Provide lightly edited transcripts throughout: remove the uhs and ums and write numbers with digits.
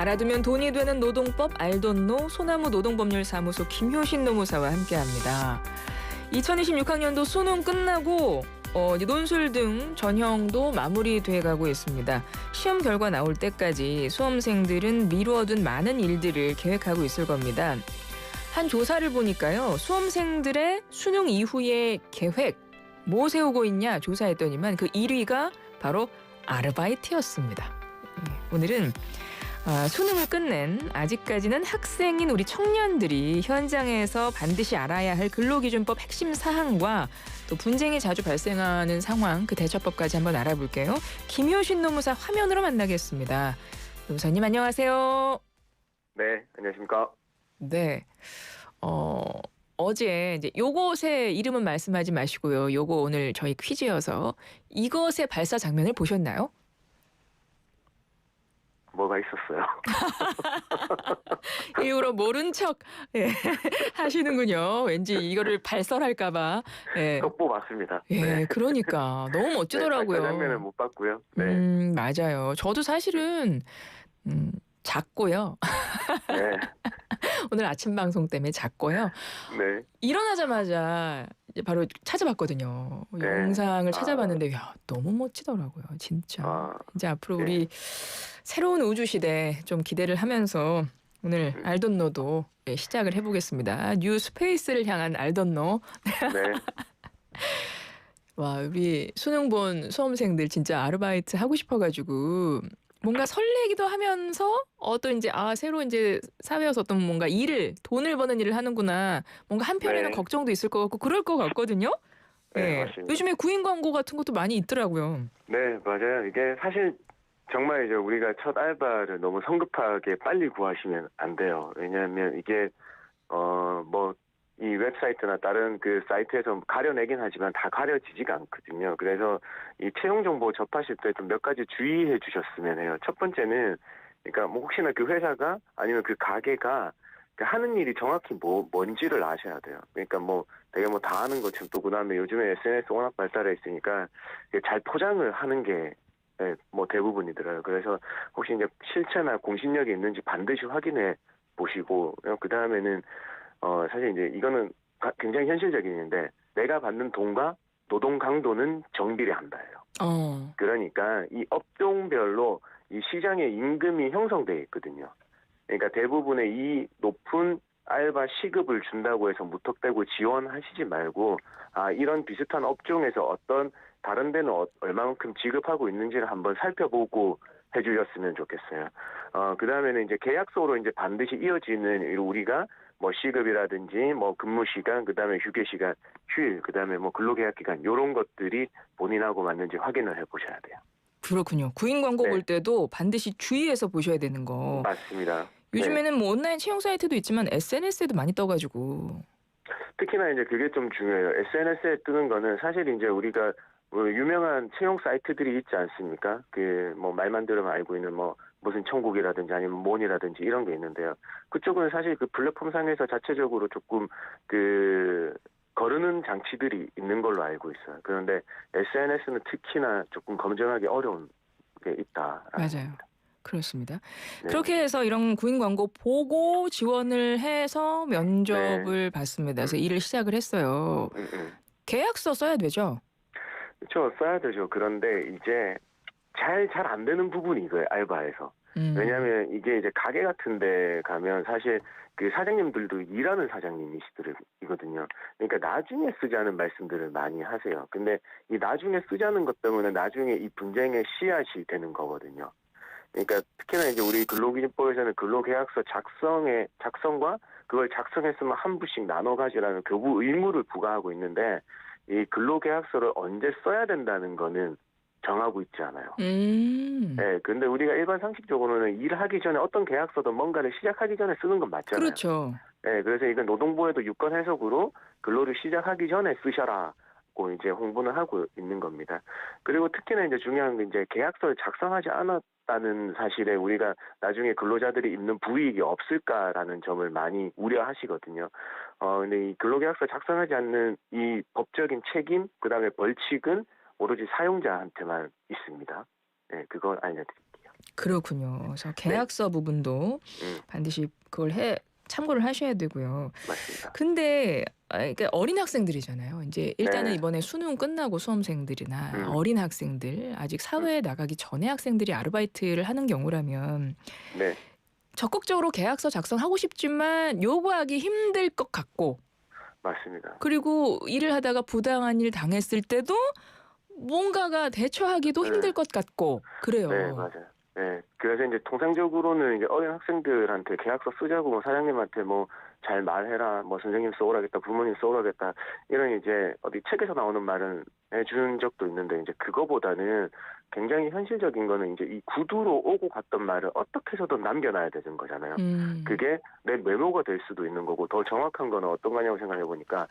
알아두면 돈이 되는 노동법 알돈노 소나무 노동법률사무소 김효신 노무사와 함께합니다. 2026학년도 수능 끝나고 이제 논술 등 전형도 마무리돼가고 있습니다. 시험 결과 나올 때까지 수험생들은 미루어둔 많은 일들을 계획하고 있을 겁니다. 한 조사를 보니까요. 수험생들의 수능 이후의 계획 뭐 세우고 있냐 조사했더니만 그 1위가 바로 아르바이트였습니다. 오늘은 수능을 끝낸 아직까지는 학생인 우리 청년들이 현장에서 반드시 알아야 할 근로기준법 핵심 사항과 또 분쟁이 자주 발생하는 상황, 그 대처법까지 한번 알아볼게요. 김효신 노무사 화면으로 만나겠습니다. 노무사님 안녕하세요. 네, 안녕하십니까. 네, 어제 이제 요것의 이름은 말씀하지 마시고요. 요거 오늘 저희 퀴즈여서 이것의 발사 장면을 보셨나요? 뭐가 있었어요? 일부러 모른 척 하시는군요. 왠지 이거를 발설할까봐. 속보 맞습니다. 네, 그러니까 너무 멋지더라고요. 네, 장면은 못 봤고요. 네. 맞아요. 저도 사실은 잤고요. 네. 오늘 아침 방송 때문에 잤고요. 네. 일어나자마자 이제 바로 찾아봤거든요. 네. 영상을 찾아봤는데 야, 너무 멋지더라고요. 진짜. 이제 앞으로 네. 우리 새로운 우주 시대 좀 기대를 하면서 오늘 알돈노도 시작을 해보겠습니다. 뉴 스페이스를 향한 알돈노. 네. 와, 우리 수능 본 수험생들 진짜 아르바이트 하고 싶어가지고 뭔가 설레기도 하면서 또 이제 새로 이제 사회에서 어떤 뭔가 돈을 버는 일을 하는구나. 뭔가 한편에는 네. 걱정도 있을 것 같고 그럴 것 같거든요. 네, 맞습니다. 요즘에 구인 광고 같은 것도 많이 있더라고요. 네, 맞아요. 이게 사실 정말 이제 우리가 첫 알바를 너무 성급하게 빨리 구하시면 안 돼요. 왜냐하면 이게 이 웹사이트나 다른 그 사이트에서 가려내긴 하지만 다 가려지지가 않거든요. 그래서 이 채용 정보 접하실 때 좀 몇 가지 주의해 주셨으면 해요. 첫 번째는 그러니까 뭐 혹시나 그 회사가 아니면 그 가게가 하는 일이 정확히 뭔지를 아셔야 돼요. 그러니까 뭐 되게 뭐 다 아는 것처럼 또 그다음에 요즘에 SNS 워낙 발달해 있으니까 잘 포장을 하는 게 뭐 대부분이더라고요. 그래서 혹시 이제 실체나 공신력이 있는지 반드시 확인해 보시고 그다음에는 사실 이제 이거는 굉장히 현실적인 일인데 내가 받는 돈과 노동 강도는 정비례한다예요. 그러니까 이 업종별로 이 시장의 임금이 형성되어 있거든요. 그러니까 대부분의 이 높은 알바 시급을 준다고 해서 무턱대고 지원하시지 말고 이런 비슷한 업종에서 어떤 다른 데는 얼마만큼 지급하고 있는지를 한번 살펴보고 해주셨으면 좋겠어요. 그다음에는 이제 계약서로 이제 반드시 이어지는 우리가 뭐 시급이라든지 뭐 근무 시간, 그다음에 휴게 시간, 휴일, 그다음에 뭐 근로계약 기간 이런 것들이 본인하고 맞는지 확인을 해보셔야 돼요. 그렇군요. 구인 광고 볼 때도 반드시 주의해서 보셔야 되는 거. 맞습니다. 요즘에는 뭐 온라인 채용 사이트도 있지만 SNS에도 많이 떠가지고. 특히나 이제 그게 좀 중요해요. SNS에 뜨는 거는 사실 이제 우리가 뭐 유명한 채용 사이트들이 있지 않습니까? 그 뭐 말만 들으면 알고 있는 뭐 무슨 천국이라든지 아니면 몬이라든지 이런 게 있는데요. 그쪽은 사실 그 플랫폼 상에서 자체적으로 조금 거르는 장치들이 있는 걸로 알고 있어요. 그런데 SNS는 특히나 조금 검증하기 어려운 게 있다. 맞아요. 그렇습니다. 네. 그렇게 해서 이런 구인 광고 보고 지원을 해서 면접을 받습니다. 그래서 일을 시작을 했어요. 계약서 써야 되죠? 그렇죠. 써야 되죠. 그런데 이제 잘 안 되는 부분이 이거예요. 알바에서. 왜냐하면 이게 이제 가게 같은 데 가면 사실 그 사장님들도 일하는 사장님이시거든요. 그러니까 나중에 쓰자는 말씀들을 많이 하세요. 근데 이 나중에 쓰자는 것 때문에 나중에 이 분쟁의 씨앗이 되는 거거든요. 그러니까 특히나 이제 우리 근로기준법에서는 근로계약서 작성과 그걸 작성했으면 한 부씩 나눠 가지라는 교부 의무를 부과하고 있는데 이 근로계약서를 언제 써야 된다는 거는 정하고 있지 않아요. 네, 근데 우리가 일반 상식적으로는 일하기 전에 어떤 계약서든 뭔가를 시작하기 전에 쓰는 건 맞잖아요. 그렇죠. 네, 그래서 이건 노동부에도 유권 해석으로 근로를 시작하기 전에 쓰셔라고 이제 홍보는 하고 있는 겁니다. 그리고 특히나 이제 중요한 게 이제 계약서를 작성하지 않았다는 사실에 우리가 나중에 근로자들이 입는 불이익이 없을까라는 점을 많이 우려하시거든요. 근데 이 근로계약서 작성하지 않는 이 법적인 책임, 그다음에 벌칙은 오로지 사용자한테만 있습니다. 네, 그걸 알려드릴게요. 그렇군요. 그래서 네. 계약서 부분도 반드시 그걸 참고를 하셔야 되고요. 맞습니다. 근데 그러니까 어린 학생들이잖아요. 이제 일단은 네. 이번에 수능 끝나고 수험생들이나 음. 어린 학생들, 아직 사회에 나가기 전에 학생들이 아르바이트를 하는 경우라면 네. 적극적으로 계약서 작성하고 싶지만 요구하기 힘들 것 같고, 맞습니다. 그리고 일을 하다가 부당한 일 당했을 때도 뭔가가 대처하기도 네. 힘들 것 같고 네, 그래요. 맞아요. 네. 그래서 이제 통상적으로는 이제 어린 학생들한테 계약서 쓰자고 뭐 사장님한테 뭐 잘 말해라, 뭐 선생님 써오라겠다, 부모님 써오라겠다, 이런 이제 어디 책에서 나오는 말은 해준 적도 있는데, 이제 그거보다는 굉장히 현실적인 거는 이제 이 구두로 오고 갔던 말을 어떻게 해서든 남겨놔야 되는 거잖아요. 음. 그게 내 메모가 될 수도 있는 거고, 더 정확한 거는 어떤 거냐고 생각해 보니까,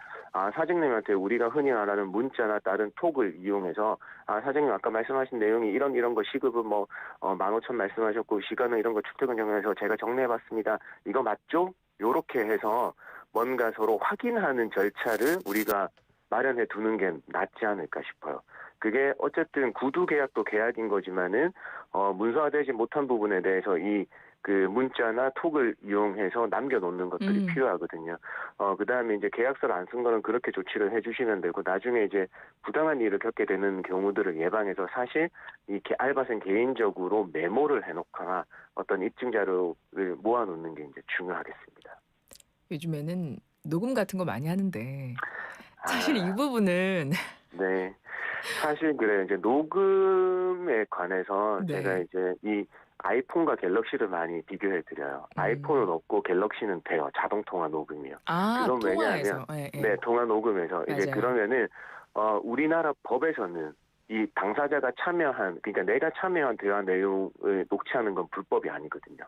사장님한테 우리가 흔히 말하는 문자나 다른 톡을 이용해서, 사장님 아까 말씀하신 내용이 이런 거 시급은 뭐 15,000 말씀하셨고 시간은 이런 거 출퇴근 정해서 제가 정리해봤습니다. 이거 맞죠? 요렇게 해서 뭔가 서로 확인하는 절차를 우리가 마련해 두는 게 낫지 않을까 싶어요. 그게 어쨌든 구두 계약도 계약인 거지만은 문서화되지 못한 부분에 대해서 이 그 문자나 톡을 이용해서 남겨놓는 것들이 필요하거든요. 그다음에 이제 계약서를 안 쓴 거는 그렇게 조치를 해주시면 되고, 나중에 이제 부당한 일을 겪게 되는 경우들을 예방해서 사실 이 알바생 개인적으로 메모를 해놓거나 어떤 입증 자료를 모아놓는 게 이제 중요하겠습니다. 요즘에는 녹음 같은 거 많이 하는데 사실 이 아, 부분은 네. 사실 그래요. 이제 녹음에 관해서 제가 네. 이제 이 아이폰과 갤럭시를 많이 비교해 드려요. 아이폰은 음. 없고 갤럭시는 돼요. 자동 통화 녹음이요. 아, 그건 왜냐하면 통화해서. 예, 네, 예. 통화 녹음에서 이제 맞아요. 그러면은 우리나라 법에서는 이 당사자가 참여한, 그러니까 내가 참여한 대화 내용을 녹취하는 건 불법이 아니거든요.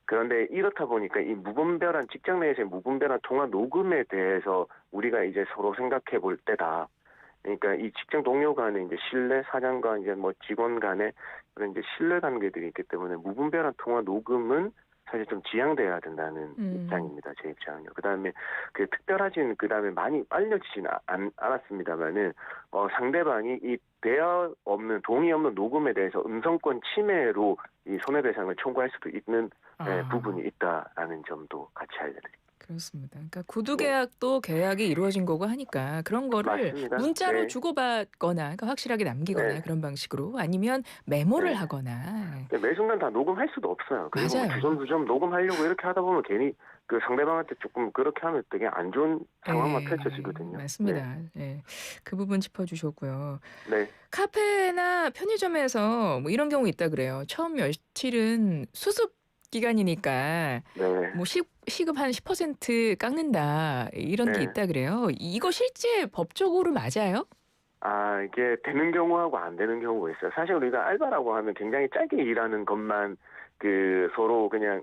그런데 이렇다 보니까 이 무분별한 직장 내에서의 무분별한 통화 녹음에 대해서 우리가 이제 서로 생각해 볼 때다. 그러니까 이 직장 동료 간의 이제 신뢰, 사장과 이제 뭐 직원 간의 그런 이제 신뢰 관계들이 있기 때문에 무분별한 통화 녹음은 사실 좀 지양돼야 된다는 입장입니다. 제 입장은요. 그다음에 그 특별하진 그다음에 많이 알려지진 않았습니다만은 상대방이 이 대화 없는 동의 없는 녹음에 대해서 음성권 침해로 이 손해배상을 청구할 수도 있는 부분이 있다라는 점도 같이 알려드립니다. 그렇습니다. 그러니까 구두 네, 계약도 계약이 이루어진 거고 하니까 그런 거를 맞습니다. 문자로 네, 주고받거나, 그러니까 확실하게 남기거나 네, 그런 방식으로, 아니면 메모를 네. 하거나. 매 순간 다 녹음할 수도 없어요. 그리고 뭐 맞아요. 주섬주섬 녹음하려고 이렇게 하다 보면 괜히 그 상대방한테 조금 그렇게 하면 되게 안 좋은 상황만 예, 펼쳐지거든요. 네, 맞습니다. 예. 그 부분 짚어주셨고요. 네, 카페나 편의점에서 뭐 이런 경우 있다 그래요. 처음 며칠은 수습 기간이니까 네, 뭐 시급 한 10% 깎는다 이런 게 네. 있다 그래요. 이거 실제 법적으로 맞아요? 이게 되는 경우하고 안 되는 경우가 있어요. 사실 우리가 알바라고 하면 굉장히 짧게 일하는 것만 그 서로 그냥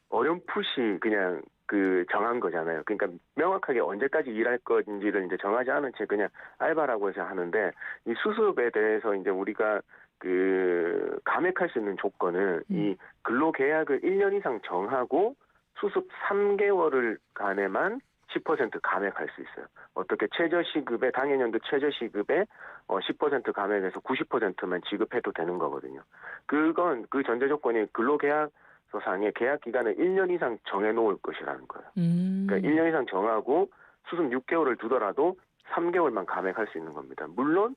어렴풋이 그냥 그 정한 거잖아요. 그러니까 명확하게 언제까지 일할 건지를 이제 정하지 않은 채 그냥 알바라고 해서 하는데, 이 수습에 대해서 이제 우리가 그 감액할 수 있는 조건은 이 근로계약을 1년 이상 정하고 수습 3개월을 간에만 10% 감액할 수 있어요. 어떻게 최저시급에 당해년도 최저시급에 10% 감액해서 90%만 지급해도 되는 거거든요. 그건 그 전제 조건이 근로계약서상의 계약 기간을 1년 이상 정해놓을 것이라는 거예요. 그러니까 1년 이상 정하고 수습 6개월을 두더라도 3개월만 감액할 수 있는 겁니다. 물론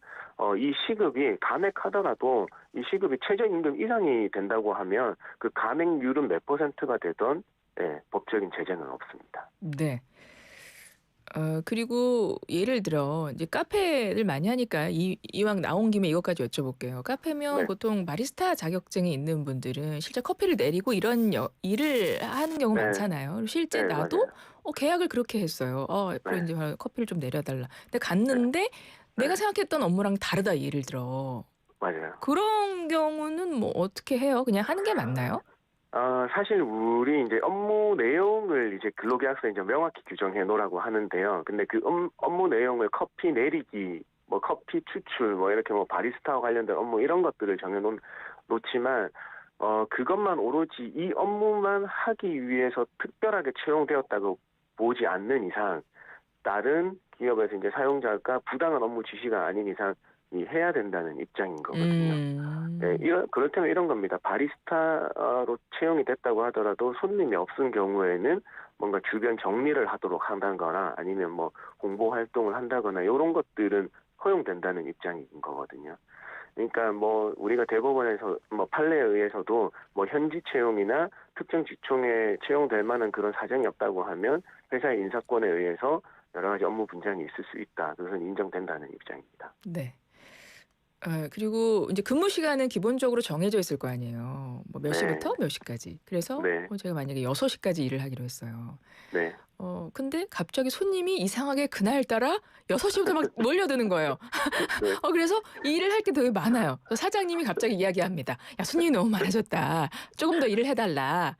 이 시급이 감액하더라도 이 시급이 최저임금 이상이 된다고 하면 그 감액률은 몇 퍼센트가 되던 법적인 제재는 없습니다. 네. 그리고 예를 들어 이제 카페를 많이 하니까 이왕 나온 김에 이것까지 여쭤볼게요. 카페면 네, 보통 바리스타 자격증이 있는 분들은 실제 커피를 내리고 이런 일을 하는 경우 네, 많잖아요. 그리고 실제 네, 나도 맞아요. 계약을 그렇게 했어요. 앞으로 네, 이제 커피를 좀 내려달라. 근데 네, 갔는데 내가 네, 생각했던 업무랑 다르다, 예를 들어. 맞아요. 그런 경우는 뭐 어떻게 해요? 그냥 하는 게 맞나요? 사실 우리 이제 업무 내용을 이제 근로계약서에 이제 명확히 규정해 놓으라고 하는데요. 근데 그 업무 내용을 커피 내리기, 뭐 커피 추출, 뭐 이렇게 뭐 바리스타와 관련된 업무 이런 것들을 놓지만, 그것만 오로지 이 업무만 하기 위해서 특별하게 채용되었다고 보지 않는 이상, 다른 기업에서 이제 사용자가 부당한 업무 지시가 아닌 이상 해야 된다는 입장인 거거든요. 네, 그렇다면 이런 겁니다. 바리스타로 채용이 됐다고 하더라도 손님이 없은 경우에는 뭔가 주변 정리를 하도록 한다거나 아니면 뭐 홍보 활동을 한다거나 이런 것들은 허용된다는 입장인 거거든요. 그러니까 뭐 우리가 대법원에서 뭐 판례에 의해서도 뭐 현지 채용이나 특정 직종에 채용될 만한 그런 사정이 없다고 하면 회사의 인사권에 의해서 여러 가지 업무 분장이 있을 수 있다. 그것은 인정된다는 입장입니다. 네. 그리고 이제 근무 시간은 기본적으로 정해져 있을 거 아니에요. 뭐 몇 네. 시부터 몇 시까지. 그래서 네. 제가 만약에 6시까지 일을 하기로 했어요. 네. 근데 갑자기 손님이 이상하게 그날따라 6시부터 막 몰려드는 거예요. 네. 그래서 일을 할 게 되게 많아요. 그래서 사장님이 갑자기 이야기합니다. 야, 손님이 너무 많아졌다. 조금 더 일을 해달라.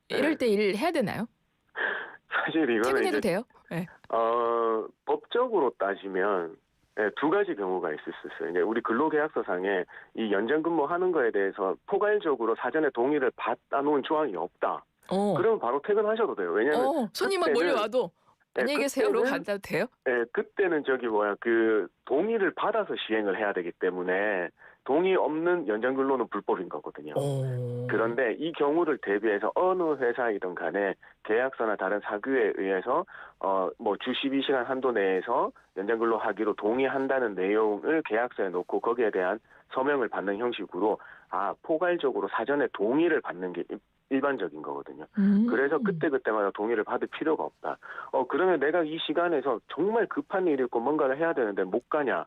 이럴 때 일을 해야 되나요? 사실 이거는 퇴근해도 이제 돼요? 네. 법적으로 따지면 네, 두 가지 경우가 있을 수 있어요. 이제 우리 근로계약서상에 이 연장 근무하는 거에 대해서 포괄적으로 사전에 동의를 받아놓은 조항이 없다. 그러면 바로 퇴근하셔도 돼요. 왜냐하면 손님만 몰려와도 안녕히 계세요로 간다도 돼요? 네, 그때는 그 동의를 받아서 시행을 해야 되기 때문에 동의 없는 연장 근로는 불법인 거거든요. 그런데 이 경우를 대비해서 어느 회사이든 간에 계약서나 다른 사규에 의해서 뭐 주 12시간 한도 내에서 연장 근로하기로 동의한다는 내용을 계약서에 놓고 거기에 대한 서명을 받는 형식으로 포괄적으로 사전에 동의를 받는 게 일반적인 거거든요. 그래서 그때마다 동의를 받을 필요가 없다. 그러면 내가 이 시간에서 정말 급한 일이 있고 뭔가를 해야 되는데 못 가냐?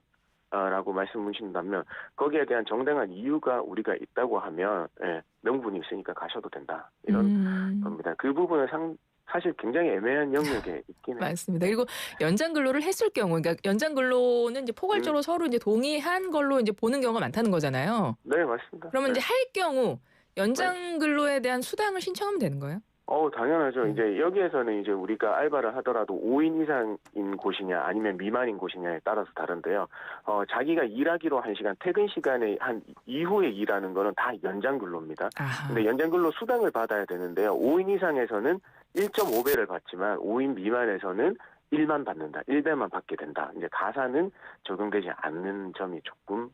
라고 말씀 주신다면 거기에 대한 정당한 이유가 우리가 있다고 하면 명분이 있으니까 가셔도 된다. 이런 겁니다. 그 부분은 사실 굉장히 애매한 영역에 있긴 해요. 맞습니다. 그리고 연장 근로를 했을 경우, 그러니까 연장 근로는 이제 포괄적으로 서로 이제 동의한 걸로 이제 보는 경우가 많다는 거잖아요. 네, 맞습니다. 그러면 이제 할 경우 연장 근로에 대한 수당을 신청하면 되는 거예요? 당연하죠. 이제 여기에서는 이제 우리가 알바를 하더라도 5인 이상인 곳이냐 아니면 미만인 곳이냐에 따라서 다른데요. 자기가 일하기로 한 시간, 퇴근 시간에 한 이후에 일하는 거는 다 연장 근로입니다. 근데 연장 근로 수당을 받아야 되는데요. 5인 이상에서는 1.5배를 받지만 5인 미만에서는 1만 받는다. 1배만 받게 된다. 이제 가사는 적용되지 않는 점이 조금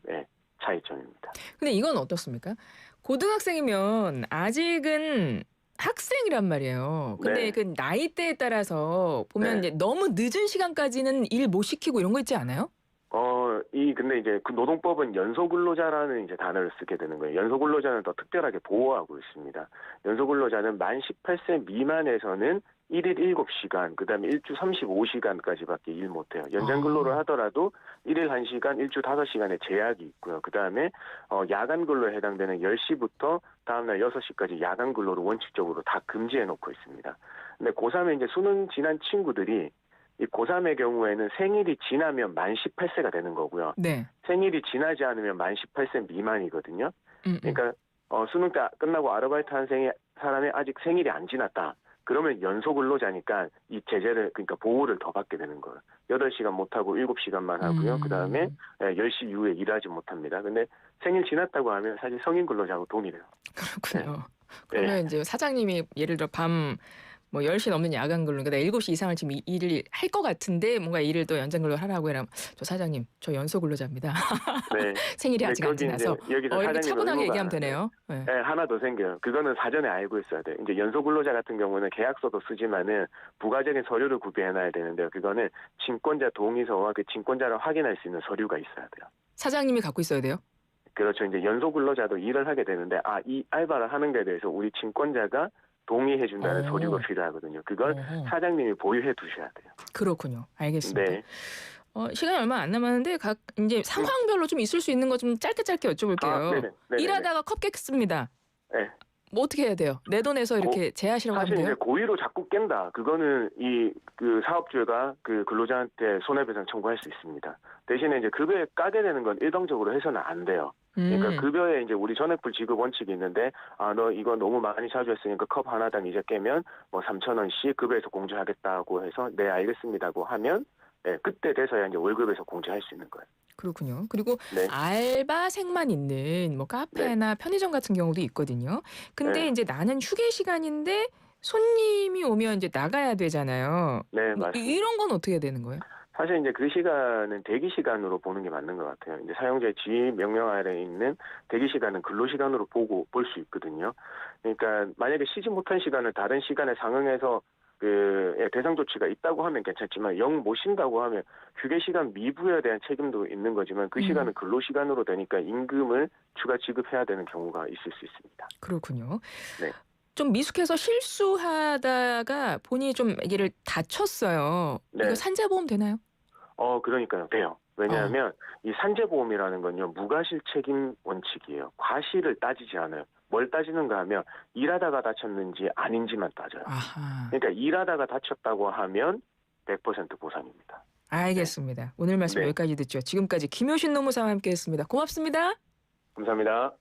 차이점입니다. 근데 이건 어떻습니까? 고등학생이면 아직은 학생이란 말이에요. 근데 네. 그 나이대에 따라서 보면 네. 이제 너무 늦은 시간까지는 일 못 시키고 이런 거 있지 않아요? 근데 이제 그 노동법은 연소근로자라는 이제 단어를 쓰게 되는 거예요. 연소근로자는 더 특별하게 보호하고 있습니다. 연소근로자는 만 18세 미만에서는 1일 7시간, 그 다음에 일주 35시간까지밖에 일 못해요. 연장근로를 하더라도 1일 1시간, 일주 5시간의 제약이 있고요. 그 다음에 야간근로에 해당되는 10시부터 다음날 6시까지 야간근로를 원칙적으로 다 금지해 놓고 있습니다. 근데 고3에 이제 수능 지난 친구들이 이 고3의 경우에는 생일이 지나면 만 18세가 되는 거고요. 네. 생일이 지나지 않으면 만 18세 미만이거든요. 그러니까 수능 때 끝나고 아르바이트 한 사람이 아직 생일이 안 지났다. 그러면 연소근로자니까 이 제재를 그러니까 보호를 더 받게 되는 거예요. 8시간 못하고 7시간만 하고요. 그다음에 10시 이후에 일하지 못합니다. 근데 생일 지났다고 하면 사실 성인 근로자하고 동일해요. 그렇군요. 그러면 이제 사장님이 예를 들어 밤 뭐 10시 넘는 야간 근로, 그러니까 7시 이상을 지금 일을 할 것 같은데 뭔가 일을 또 연장 근로를 하라고 해라. 저 사장님, 저 연소 근로자입니다. 네. 생일이 아직 안 지나서. 여기서 이렇게 차분하게 얘기하면 되네요. 네, 하나 더 생겨요. 그거는 사전에 알고 있어야 돼요. 이제 연소 근로자 같은 경우는 계약서도 쓰지만은 부가적인 서류를 구비해놔야 되는데요. 그거는 친권자 동의서와 그 친권자를 확인할 수 있는 서류가 있어야 돼요. 사장님이 갖고 있어야 돼요? 그렇죠. 이제 연소 근로자도 일을 하게 되는데 이 알바를 하는 거에 대해서 우리 친권자가 동의해준다는 서류가 필요하거든요. 그걸 사장님이 보유해 두셔야 돼요. 그렇군요. 알겠습니다. 네. 시간이 얼마 안 남았는데 이제 상황별로 좀 있을 수 있는 거 좀 짧게 여쭤볼게요. 네네. 일하다가 컵 깼습니다. 네. 뭐 어떻게 해야 돼요? 내 돈에서 이렇게 제하시라고 하면 돼요? 사실 이제 고의로 자꾸 깬다. 그거는 그 사업주가 그 근로자한테 손해배상 청구할 수 있습니다. 대신에 이제 급여에 까게 되는 건 일방적으로 해서는 안 돼요. 그러니까 급여에 이제 우리 전액불 지급 원칙이 있는데 너 이거 너무 많이 자주 했으니까 컵 하나당 이제 깨면 뭐 3,000원씩 급여에서 공제하겠다고 해서 네 알겠습니다고 하면 그때 돼서야 이제 월급에서 공제할 수 있는 거예요. 그렇군요. 그리고 알바생만 있는 뭐 카페나 편의점 같은 경우도 있거든요. 근데 이제 나는 휴게 시간인데 손님이 오면 이제 나가야 되잖아요. 네, 맞습니다. 이런 건 어떻게 되는 거예요? 사실 이제 그 시간은 대기 시간으로 보는 게 맞는 것 같아요. 이제 사용자의 지휘 명령 아래에 있는 대기 시간은 근로 시간으로 보고 볼 수 있거든요. 그러니까 만약에 쉬지 못한 시간을 다른 시간에 상응해서 대상 조치가 있다고 하면 괜찮지만 영 못 쉰다고 하면 휴게 시간 미부에 대한 책임도 있는 거지만 그 시간은 근로 시간으로 되니까 임금을 추가 지급해야 되는 경우가 있을 수 있습니다. 그렇군요. 네. 좀 미숙해서 실수하다가 본인이 좀 아기를 다쳤어요. 네. 이거 산재보험 되나요? 그러니까요. 돼요. 왜냐하면 이 산재보험이라는 건요, 무과실 책임 원칙이에요. 과실을 따지지 않아요. 뭘 따지는가 하면 일하다가 다쳤는지 아닌지만 따져요. 아하. 그러니까 일하다가 다쳤다고 하면 100% 보상입니다. 알겠습니다. 오늘 말씀 네. 여기까지 듣죠. 지금까지 김효신 노무사와 함께했습니다. 고맙습니다. 감사합니다.